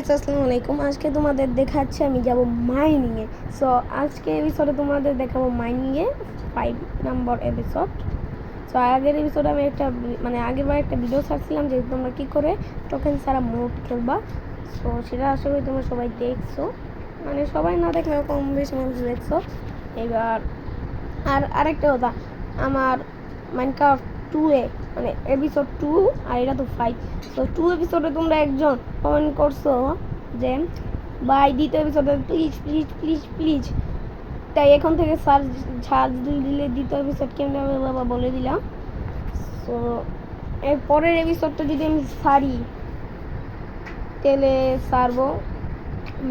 Guys আসসালামু আলাইকুম। আজকে তোমাদের দেখাচ্ছি আমি যাব মাইনিং এ। সো আজকে এপিসোডে তোমাদের দেখাবো মাইনিং এ 5 নম্বর এপিসোড। সো আগের এপিসোডে আমি একটা আগেরবার একটা ভিডিও ছাড়ছিলাম যে তোমরা কি করে টোকেন ছাড়া মোড খেলবা। সো সেটা আশা করি তোমরা সবাই দেখছো, মানে সবাই না দেখলেও কম বেশি মানুষ দেখছো। এবার আরেকটা কথা, আমার মাইনক্রাফট 2 এ মানে এপিসোড 2 আর এটা তো 5। সো 2 এপিসোডে তোমরা একজন কমেন্ট করছো যে ভাই দ্বিতীয় এপিসোডে প্লিজ প্লিজ প্লিজ প্লিজ, তাই এখন থেকে সার্চ দিলে দ্বিতীয় এপিসোড কেমন হবে বাবা বলে দিলাম। সো এর পরের এপিসোডটা যদি আমি সারি তাহলে সারবো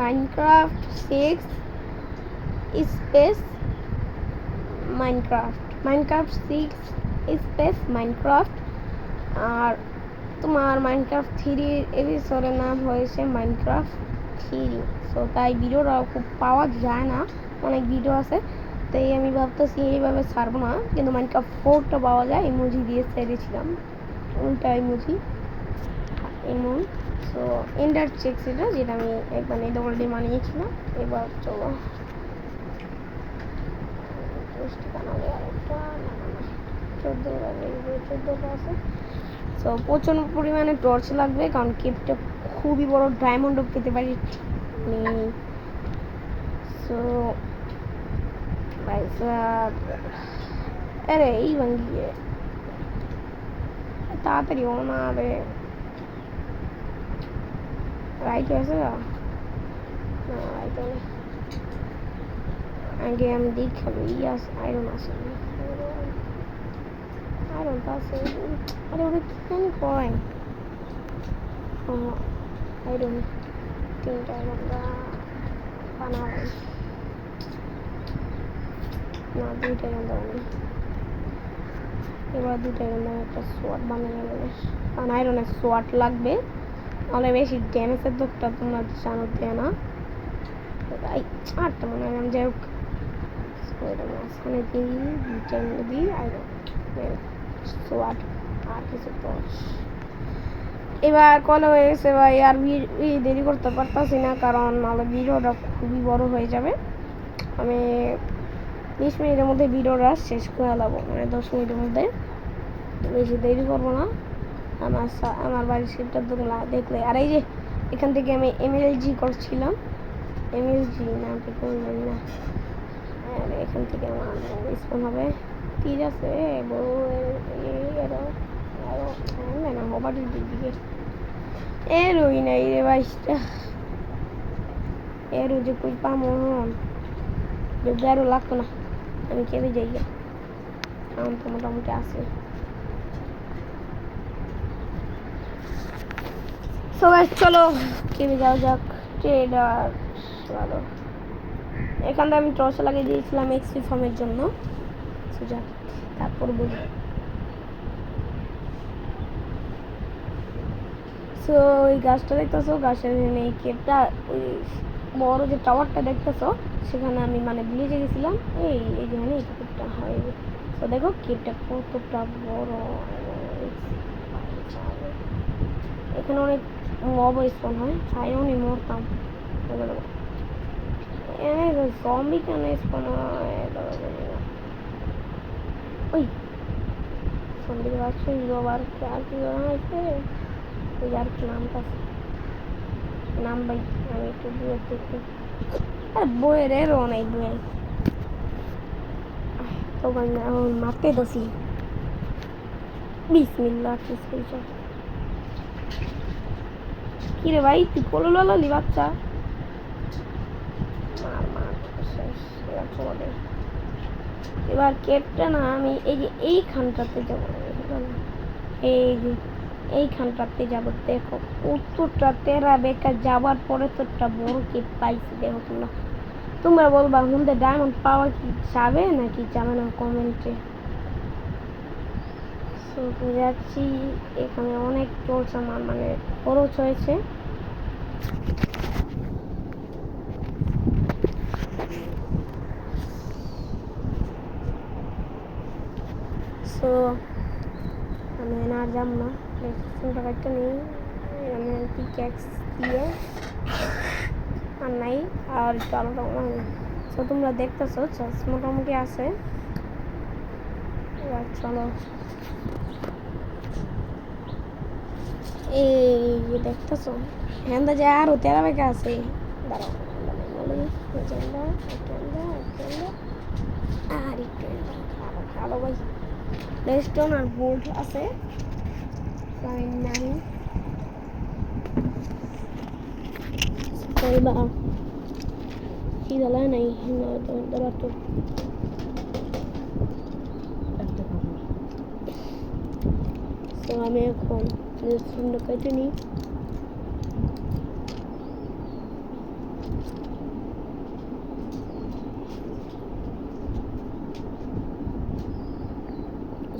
Minecraft 6 space Minecraft 6 space Minecraft. আর তোমার মাইনক্রাফট 3 এপিসোডের নাম হয়েছে মাইনক্রাফট 3। সো তাই ভিডিওটা খুব পাওয়া যায় না, অনেক ভিডিও আছে, তাই আমি ভাবতেছি এইভাবে ছাড়বো না। কিন্তু মাইনক্রাফট 4টা পাওয়া যায়, ইমোজি দিয়ে ছেড়েছিলাম, উল্টা ইমোজি এমন। সো এন্ডার চেক সেটা যেটা আমি একবার এই অলরেডি বানিয়েছিলাম। এবার চলো 14টা আছে। সো প্রচুর পরিমাণে টর্চ লাগবে, কারণ কেপটা খুবই বড়, ডায়মন্ডও পেতে পারি। সো ভাই আরে এই ভাঙ্গিয়ে তাড়াতাড়ি ও না রে, রাইট হয়েছে না রাইট হলে আগে আমি দেখাবো। ইয়াস আয়রন আছে, আয়রন আছে। আরে ওটা কি জানি কয় আয়রন 3টা আয়রন বানাবো না, 2টা আয়রন দেবো। এবার 2টা আয়রন একটা সোয়াট বানিয়ে নেবে, কারণ আয়রনের সোয়াট লাগবে, নাহলে বেশি ড্যামেজের দোকটা তোমরা জানো দেয় না। এই 8টা মনে হয় যাই হোক, ওইটা মাঝখানে দিই আয়রন সোয়াট আর কিছু টর্চ। এবার কল হয়ে গেছে ভাই, আর দেরি করতে পারতাছি না, কারণ নাহলে ভিডিওটা খুবই বড় হয়ে যাবে। আমি 20 মিনিটের মধ্যে ভিডিওটা শেষ করে দেবো, মানে 10 মিনিটের মধ্যে, বেশি দেরি করবো না। আমার বাড়ির শিপটা দেখলে, আর এই যে এখান থেকে আমি এমএলজি করছিলাম, এমএলজি না কোন জানি না, আর এখান থেকে আমার স্পন হবে। তীর আছে বড় না হবাটির দিকে এরই নাই রে বাইশটা, এর যে কই পামো আরো লাগতো না, আমি কেঁদে যাই, কারণ তো মোটামুটি আছে। সবাই চলো কেঁদে যাওয়া যাক। ট্রেডার ভালো, এখানে আমি টর্চ লাগিয়ে দিয়েছিলাম এক্সপি ফর্মের জন্য। যাক তারপর বলি। সো ওই গাছটা দেখতেছো, গাছের এই কেপটা, ওই বড় যে টাওয়ারটা দেখতেছো, সেখানে আমি ভিলেজে গেছিলাম। এই যেখানে এই কেপটা হয়, তো দেখো কেপটা কতটা বড়। এখানে অনেক মব স্পন হয়, আয়রনই মরতাম। জম্বি কেন স্পন হয় ওই জম্বির বাচ্চা আবার আর কি হয়েছে, ওই আর কি নাম ভাই আমি একটু দূরে দেখি। আর বইয়ের এরও নাই বই, তখন মারতে দোষী। বিসমিল্লাহ কি রে ভাই, তুই কোলো লালি বাচ্চা, এবার কেপটা না আমি এই যে এইখানটাতে যাবো, এই যে এইখানটাতে যাবো। দেখো উত্তরটা তেরা বেকার যাবার পরে তো একটা বড় কেপ পাইছি। দেখো তোমরা বলবা হুমদে ডায়মন্ড পাওয়া কি যাবে নাকি যাবে না কমেন্টে। যাচ্ছি, এখানে অনেক টর্চ আমার খরচ হয়েছে। সো আমি আর যাব না, টাকাটা নেই, আমি পিক্যাক্স দিয়ে আর নাই, আর একটু আলাদা তো তোমরা দেখতেছো মোটামুটি আছে। চলো এই দেখতেছো হ্যাঁ যে আরো 13 বেকা আছে। দাঁড়াও আর একটু ভালো ভাই রেস্টন আর বোর্ড আছে নাই বা কি জ্বালায় নাই দাবার তো তো আমি এখন রেস্টুরেন্টটা কেটে নিই।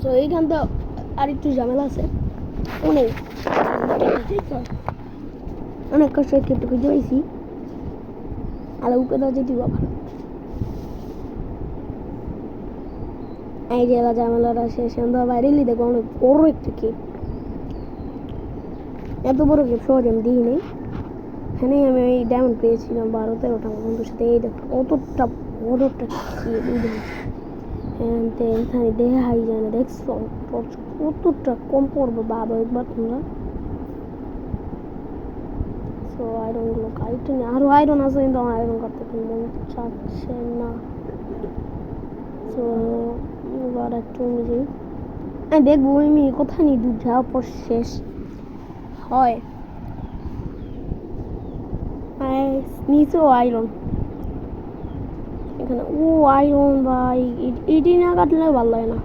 তো এইখানটা আর একটু ঝামেলা আছে, অনেক কষ্ট কেটে খুঁজে পাইছি আর উকে দাও যেতে বাবা এই যে ঝামেলাটা শেষ বাইরে দেখবো অনেক বড় একটা কেক, এত বড় কেক সহজ আমি দিই নেই। এখানেই আমি ওই ডায়মন্ড পেয়েছিলাম 12-13টা বন্ধুর সাথে। এই দেখো অতটা বড় একটা এখানে দেখে হাই যায় না, দেখছো কতটা কম পড়বো বাবা একবার তোমরা। তো আয়রন গুলো কাইটে নেই, আরো আয়রন আছে কিন্তু আমার আয়রন করতে মন চাচ্ছে না। তো এবার একটু নিজেই দেখবো আমি কোথায় নিয়ে দুধ যাওয়ার পর শেষ হয়। নিচেও আয়রন, এখানে ও আয়রন ভাই এটি না কাটলে ভালো লাগে না।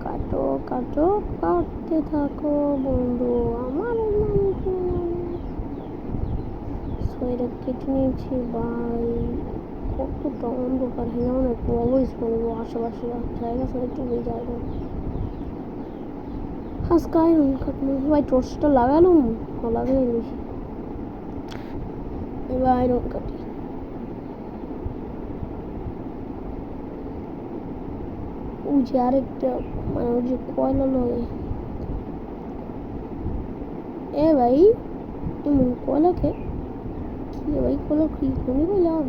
কাটো কাটো কাটতে থাকো বন্ধু আমার এটা কেটে নিয়েছি ভাই। কতটা অন্ধকার হয়ে অনেক অলওয়েজ বলবো আশেপাশে জায়গা আছে একটু যায় না আজকে আয়রন কাটলো ভাই। টর্চটা লাগালাম লাগাই নিয়েছি, এবার আয়রন কাটি। ওই যে আরেকটা মানে ওই যে কয়লা লয় এ ভাই এমন কয়লাকে কি ভাই কয়লা কি কোনি কইলাম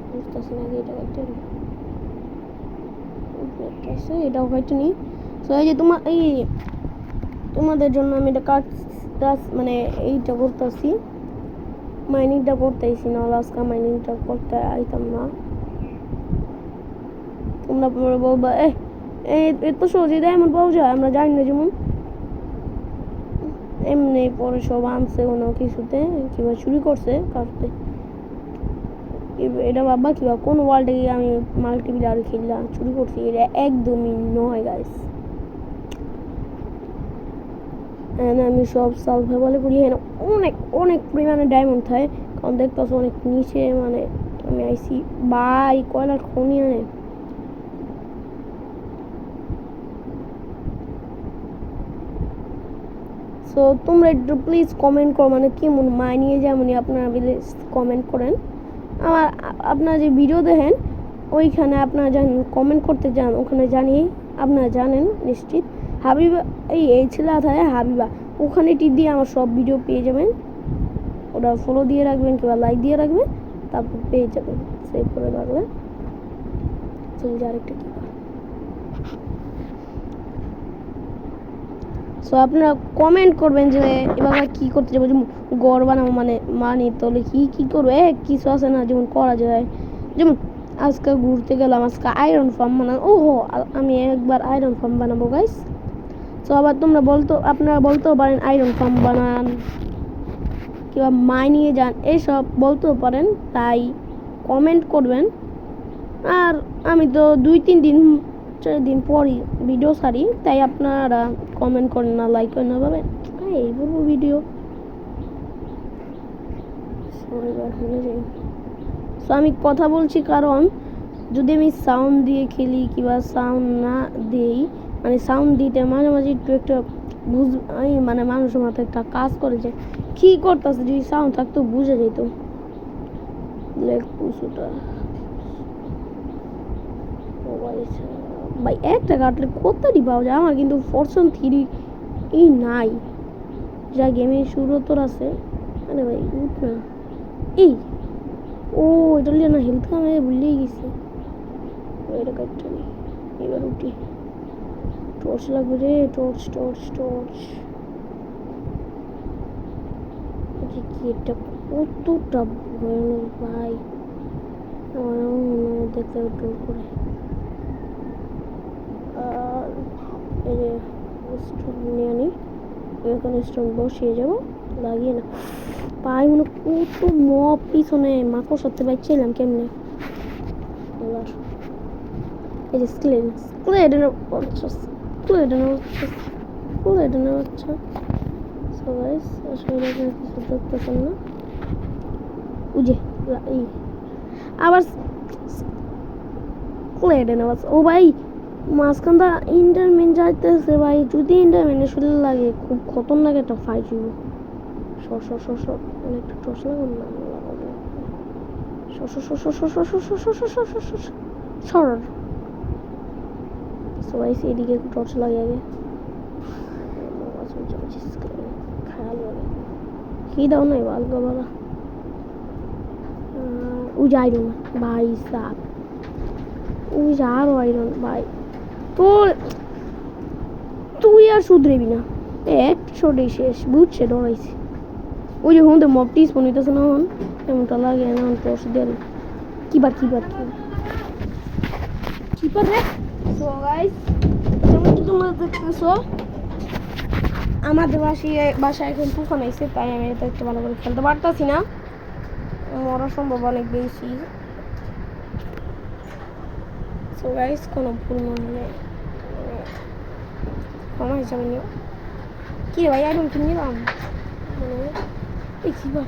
বুঝতেছি না। এটা একটা আছে এটাও হয়তো নি। তো এই যে তোমাদের জন্য আমি এটা মানে এইটা করতেছি, মাইনিংটা করতেছি না আজকে মাইনিংটা করতে আইতাম না। তোমরা বলবা এত সহজে ডায়মন্ড পাওয়া যায় আমরা জানি না, যেমন এমনি পরে সব আনছে কোনো কিছুতে কিংবা চুরি করছে কাটতে। এটা বাবা কিবা কোন ওয়ার্ল্ডে গিয়ে আমি মাল্টিপ্লেয়ার খেললাম চুরি করছি, এটা একদমই নয় গাইস। আমি সব সার্ভাইভালে করি, এখানে অনেক অনেক পরিমাণে ডায়মন্ড থাকে কারণ দেখতেছো অনেক নিচে মানে আমি আইসি বাই কয়লার খনি আনে। সো তোমরা একটু প্লিজ কমেন্ট করো মানে কেমন মাইনিয়ে যেমনই আপনারা প্লিজ কমেন্ট করেন। আমার আপনারা যে ভিডিও দেখেন ওইখানে আপনারা জানেন কমেন্ট করতে যান, ওখানে জানিয়ে আপনারা জানেন নিশ্চিত হাবিবা এই ছেলে থাকে হাবিবা, ওখানে টিপ দিয়ে আমার সব ভিডিও পেয়ে যাবেন। ওটা ফলো দিয়ে রাখবেন কিংবা লাইক দিয়ে রাখবেন, তারপর পেয়ে যাবেন সেভ করে রাখলে। চলছে আরেকটা কি সো আপনারা কমেন্ট করবেন যে এবার কি করতে যাবো, যেমন গড় বানাবো মানে মানি তাহলে কি করবো কিছু আছে না যেমন করা যায়। যেমন আজকে ঘুরতে গেলাম, আজকে আয়রন ফার্ম বানাবো, ওহো আমি একবার আয়রন ফার্ম বানাবো গাইস। তো আবার আপনারা বলতেও পারেন আয়রন ফার্ম বানান কিংবা মাইনিয়ে যান এইসব বলতেও পারেন, তাই কমেন্ট করবেন। আর আমি তো 2-3 দিন পরই ভিডিও ছাড়ি, তাই আপনারা কমেন্ট করেন না, লাইক করেন না ভাবে এই বলবো ভিডিও। তো আমি কথা বলছি কারণ যদি আমি সাউন্ড দিয়ে খেলি কিংবা সাউন্ড না দিই মানে সাউন্ড দিতে মাঝে মাঝে একটু একটা মানে মানুষের মাথায় একটা কাজ করে যে কি করতেছে, যদি সাউন্ড থাকতো বুঝে যেত। ভাই একটা কাটলে কতটি পাওয়া যায়, আমার কিন্তু ফরচুন 3 নাই যা গেমের শুরু তোর আছে আরে ভাই উঠ না এই ও এটা লিয়ে না হেলথ আমি ভুলেই গেছি এটা কাটটা নেই এবার উঠি টর্চ লাগবে রে টর্চ টর্চ টর্চ কি এটা কতটা ভয়ানক ভাই দেখতে ডোর করে আর এই যে স্টোন নিয়ে আনি এখানে স্টোন বসিয়ে যাবো লাগিয়ে না পাই মনে কত মপ পিছনে মাকড় সাথে বাইছিলাম কেমনে এই যে স্কেলেটনের বাচ্চা স্কেলেটনের বাচ্চা সো গাইস আসলে আপনারা কিছু দেখতেছেন না উজে এই আবার স্কেলেটনের বাচ্চা ও ভাই মাঝখানটা ইন্টারমেন যাইতেছে ভাই যদি ইন্টারমেনের শুরু লাগে খুব খতরনাক একটা ফাইট হইব অনেকটা টর্চ লাগান না সর সবাই এদিকে টর্চ লাগে আগে খেয়াল লাগে কি দাও নাই বালকা বালা ও যাই না ভাই সাপ ও আরো আইরন ভাই তোর তুই আর শুধরেবি না এক শোটেই শেষ বুঝছে ডরাইছে ওই যে হুমতে মপটি স্পন হইতেছে না হন এমনটা লাগে না টর্চ দেয়াল কিবার রে সো গাইস যেমন কি তোমরা দেখতেছো আমাদের বাসায় এখন তুফান আইছে তাই আমি এটা একটু ভালো করে খেলতে পারতাছি না মরা সম্ভব অনেক বেশি সো গাইস কোনো ভুল মনে ক্ষমা হিসাবে নিও কি রে ভাই আইরন কিনে নিলাম এই কি বা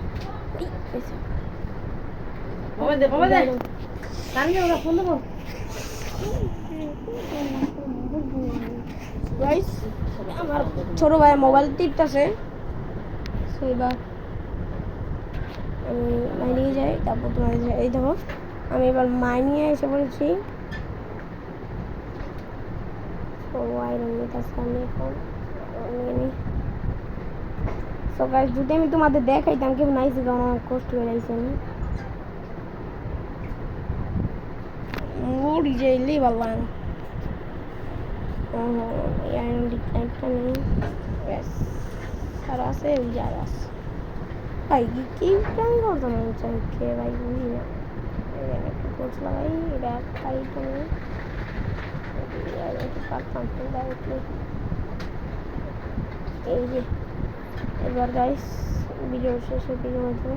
বাবা দে জানি ওরা ফোন দেবো গাইস আমার ছোট ভাই মোবাইল টিপতেছে সেইবার আমি মাইনিয়ে যাই তারপর তোমাদের এই দেখো আমি এবার মাইনিয়ে এসে পড়েছি যদি আমি তোমাদের দেখাইতাম কেমন আইসি কারণ অনেক কষ্ট করে আইসি আমি মরি যাইলেই ভালো লাগে না আর আছে যার আছে ভাই কি প্ল্যান করতাম আমি চাই খেয়ে ভাই বুঝি না একটু কোচ লাগাই এটা খাই তুমি পারতাম এই যে এবার গাইস ভিডিও শেষের দিকে মধ্যে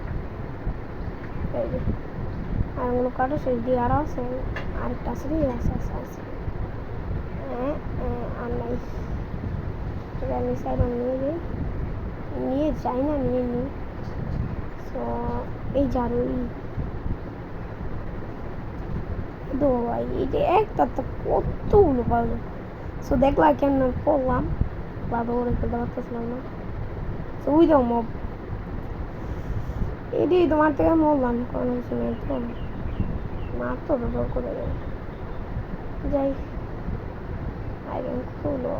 এই যে আর ওগুলো কাটো শেষ দিয়ে আরও আছে আরেকটা আছে রে আছে আর নাই আমি সাইড নিয়ে যাই না নিয়ে নিই তো এই জারুই দো ভাই এটা একটা তো কতগুলো পাবো সো দেখলা কেমন পড়লাম বাবা ওরে খেলতে পারতেছিলাম না তো ওই দাও মব এটাই তোমার থেকে মরলাম কোনো কিছু নেই তো মারতো তো জোর করে যাই আইরন খুলো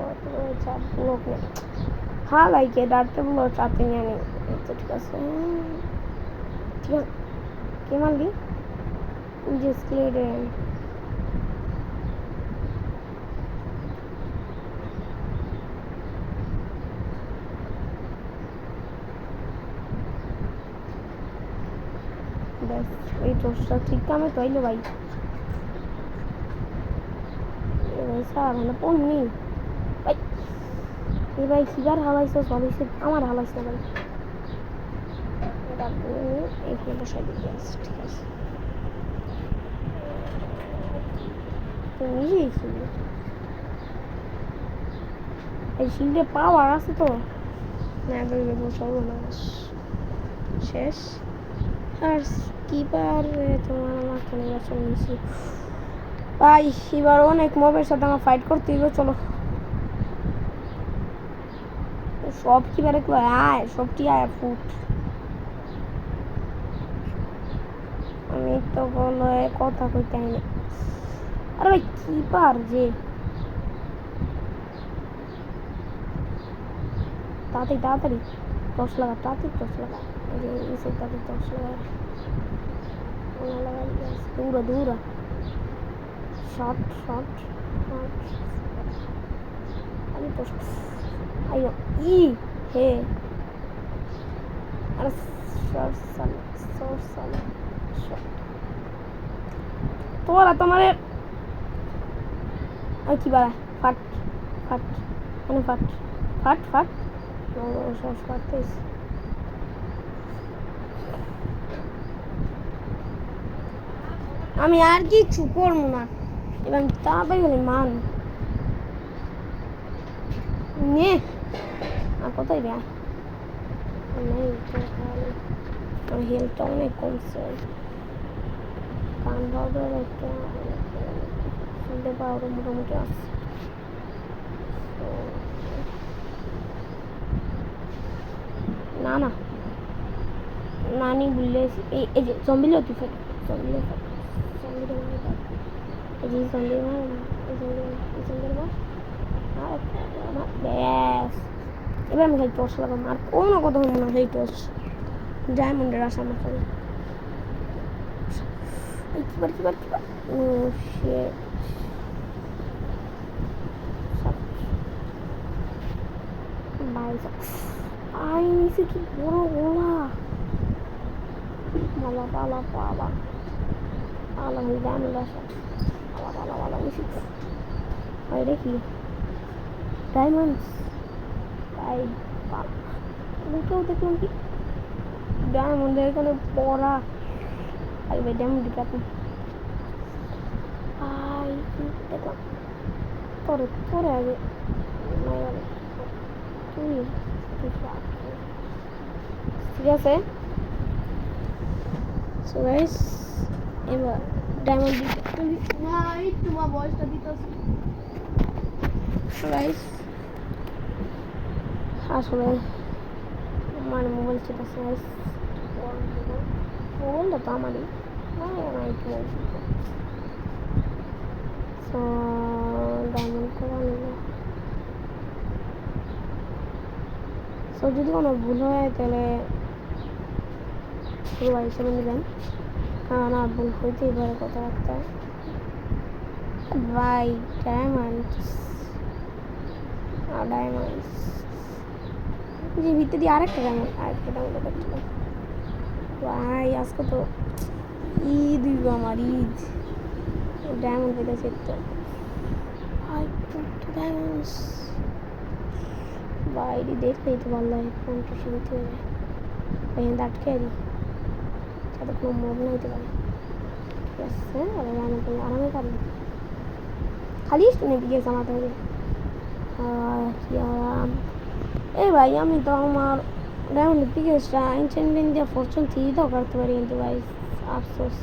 চাপ লোক নেই হ্যাঁ লাইকে ডাকতে বলো চাপতে নিয়ে আনি তো ঠিক আছে কে মারলি যে স্কেলেটে ব্যাস এই টোস্টটা ঠিক কামে তো আইলো ভাই সারা ভালো পড়নি ভাই এই ভাই সিগার হালাইছে চলাইছে আমার হালাইছে ভাই এইখানে বসাই দিতে আছে ঠিক আছে তো নিজেই ছিল এই শিল্ডে পাওয়ার আছে তো না বসাবো না শেষ আর কিপার তোমার মাথা নির্বাচন নিয়েছি ভাই এবার অনেক মবের সাথে আমার ফাইট করতে হবে চলো সব কিবারে আয় সবটি আয় ফুট আমি তো বলো কথা কইতে আইনি আরে ভাই কিপার যে তাড়াতাড়ি टॉर्च लगा ताकि टॉर्च लगा अरे इसे ताकि टॉर्च लगा लगा दूर दूर शॉट शॉट अरे टॉर्च आयो ई हे अरे शॉट साले তোরা তোমারে আর কি বাড়া ফাট ফাট মানে ফাট ফাট ফাট সব ফাটতেছ আমি আর কিছু করবো না এবার তাড়াতাড়ি গেলে মান নে আর কোথায় রে নেই তোর হেলথটা অনেক কমছে কান পাউডার একটা শুনতে পাউডার মোটামুটি আছে না না নানি বললে এই যে জম্বিলে তুই ফেট জম্বিলে জম্বিলে এই যে জম্বিলে ব্যাস এবার আমি খালি টর্চ লাগাম আর কোনো কথা হবে না সেই টর্চ ডায়মন্ডের আশা আমার খালি কিবার ও শিট আই নিচে কি বড় গোলা মালা পালা পালা পালা হয়ে ডায়মন্ড আসা পালা পালা পালা নিচে আর দেখি ডায়মন্ড তাই কেউ দেখলাম কি ডায়মন্ডের এখানে পড়া আর ভাই ডায়মন্ড দিকে আপনি আই দেখলাম পরে পরে আগে তুই ঠিক আছে সো গাইস এবার ডায়মন্ড দিতে না এই তোমার বয়সটা দিতেছি সো গাইস আসলে আমার মোবাইল চেপেছে গাইস মোবাইলটা তো আমারই সো ডায়মন্ড করা নেব সো যদি কোনো ভুল হয় তাহলে পুরো হিসেবে নেবেন কারণ না ভুল হইতেই পারে কথাবার্তা ভাই ডায়মন্ড যে ভিতরে দিয়ে আরেকটা ডায়মন্ড করতে ভাই আজকে তো ঈদ আমার ঈদ ডায়মন্ড পেতেছে তো ভাই ডায়মন্ড বাইরে দেখলেই তো ভালো লাগে ফোনটা শুনতে হবে এখানে আটকে দিই যাতে কোনো মোড় না হইতে পারে ঠিক আছে আরামে পারবি খালি শুনে গিয়েছে আমার থেকে কি আরাম এই ভাই আমি তো আমার ডায়মন্ড পিকেসটা এনচেন্টমেন্ট দিয়ে ফরচুন 3 দাও করতে পারি কিন্তু ভাই আফসোস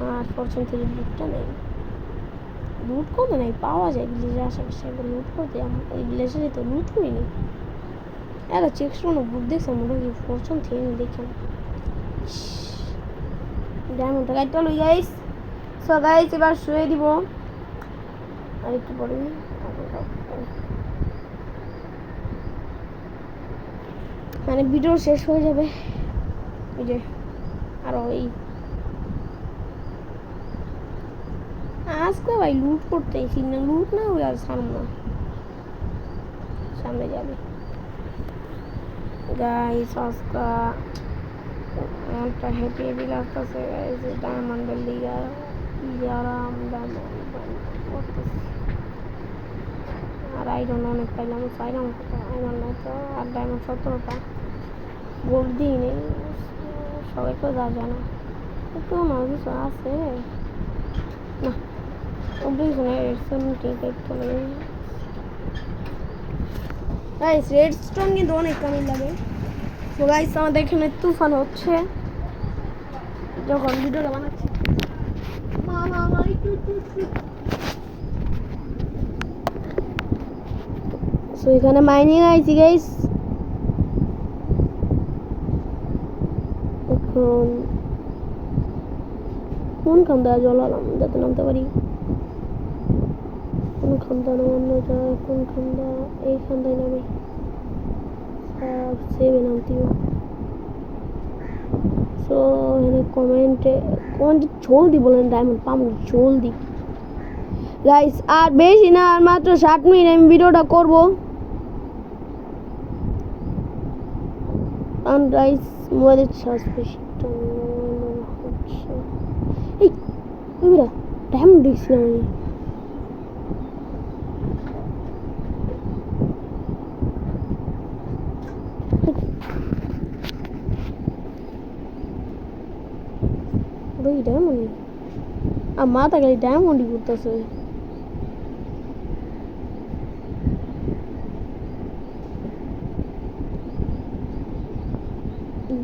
আর ফরচুন 3 বুটটা নেই লুট করতে নেই পাওয়া যায় ভিলেজে আশেপাশে লুট করতে ওই ভিলেজে তো লুট করিনি এরা চেক শুনো বুট দেখছে মনে কি ফরচুন 3 দেখেন ডায়মন্ডটা গাইতে লই গাইস সো গাইস এবার শুয়ে দিব আর একটু পরে মানে ভিডিও শেষ হয়ে যাবে এই যে আর ওই আজকে ভাই লুট করতে এসি না লুট না হয়ে আর সামনে যাবে গাইস আজকে একটা হেভি লাগতেছে গাইস ডায়মন্ডের লিগা আরাম ডায়মন্ড করতেছে আর আইরন অনেক পাইলাম আইরন তো আর ডায়মন্ড 17টা গোল্ড দিই নেই সবাই তো যা জানা একটু না কিছু আছে না ওগুলো গাইস রেডস্টোন কিন্তু অনেক কামই লাগে তো গাইস আমাদের এখানে তুফান হচ্ছে যখন ভিডিওটা বানাচ্ছি সো এখানে মাইনিং আইছি গাইস এখন কোন খান্দা জ্বলালাম যাতে নামতে পারি কোন খান্দা নামানো যায় কোন খান্দা এই খান্দায় নামে সেভে নামতে সো এখানে কমেন্টে জলদি বলেন ডায়মন্ড পাবো জলদি গাইস। আর বেশি না, আর মাত্র 60 মিনিট আমি ভিডিওটা করবো। and guys মোবাইলের চার্জ বেশি হচ্ছে। এই ওইরা ডায়মন্ড দেখছিলাম আমি। ওই ডায়মন্ড আর মাথা গাড়ি ডায়মন্ডই করতেছে।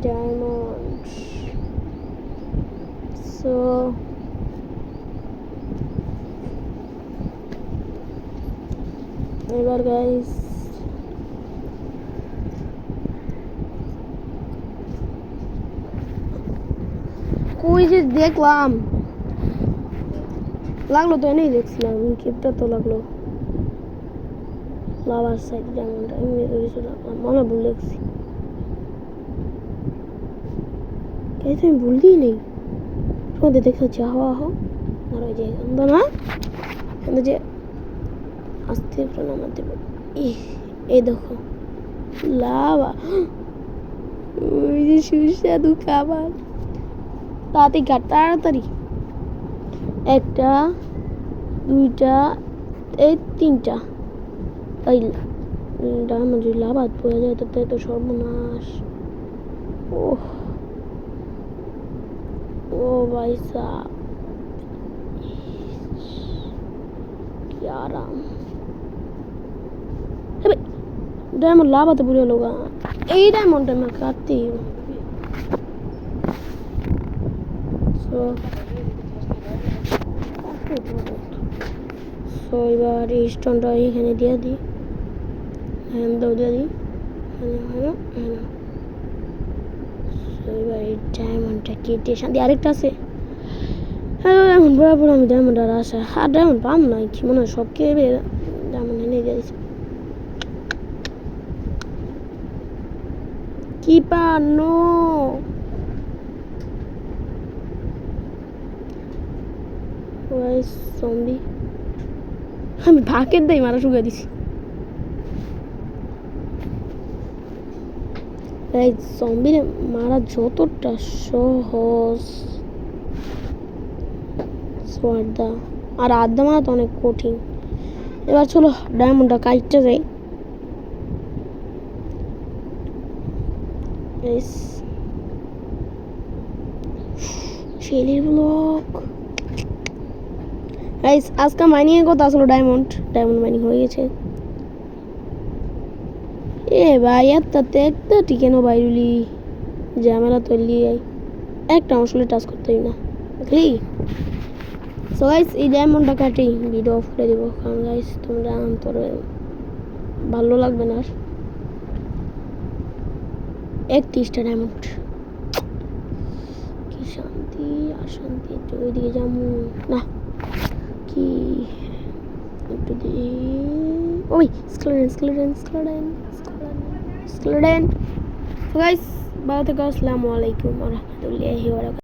Diamond. So এবার গাইস কই যে দেখলাম লাগলো তো এনেই দেখছিলাম ক্লিপটা তো লাগলো লাভার সাইড ডায়মন্ড আমি মনে ভুল দেখছি। कैसे আমি ভুল দিই নেই তোমাদের দেখতে চাওয়া হো আর ওই যে আন্দা না আন্দা যে আস্তে করে নামাতে পারি। এই দেখো লাভা ওই যে সুস্বাদু খাবার তাড়াতাড়ি কাট তাড়াতাড়ি। একটা দুইটা এই তিনটা এই ডায়মন্ড যদি লাভা পড়ে যায় তো সর্বনাশ। ওহ ओ भाई साहब क्या आराम। डायमंड लाभा तो बुरे लोग यही डायमंड मैं काटती हूँ। এবার এই স্টোনটা এখানে দিয়ে দিই হ্যান্ড দাও দিয়ে দিই এবার এই ডায়মন্ডটা কেটে শান্তি আরেকটা আছে। হ্যাঁ এখন বরাবর আমি ডায়মন্ড আর আসা আর ডায়মন্ড পাম না কি মনে হয় সব কেবে ডায়মন্ড এনে দিয়েছে কি পানো জম্বি আমি ভাকের দেই মারা শুকিয়ে দিছি। এই জম্বির মারা যতটা সহজ সোয়ার্দা আর আড্ডা মারা তো অনেক কঠিন। এবার চলো ডায়মন্ডটা কাটতে যাই। শেলির ব্লক গাইস আজকে মাইনিং এর কথা আসলে ডায়মন্ড মাইনিং হয়ে গেছে। এ ভাই এতটাতে একটা টিকেনো বাইরুলি ঝামেলা তৈরি একটা আসলে টাচ করতেই না বুঝলি। সো গাইস এই ডায়মন্ডটা কাটি ভিডিও অফ করে দিব কারণ গাইস তোমরা অন্তরে ভালো লাগবে না। 31টা ডায়মন্ড কি শান্তি আর শান্তি। একটু ওইদিকে যাবো না কি একটু ওই স্ক্লেডেন। সো গাইস ভালো থেকো। আসসালামু আলাইকুম ওয়া রাহমাতুল্লাহি ওয়া বারাকাতুহু।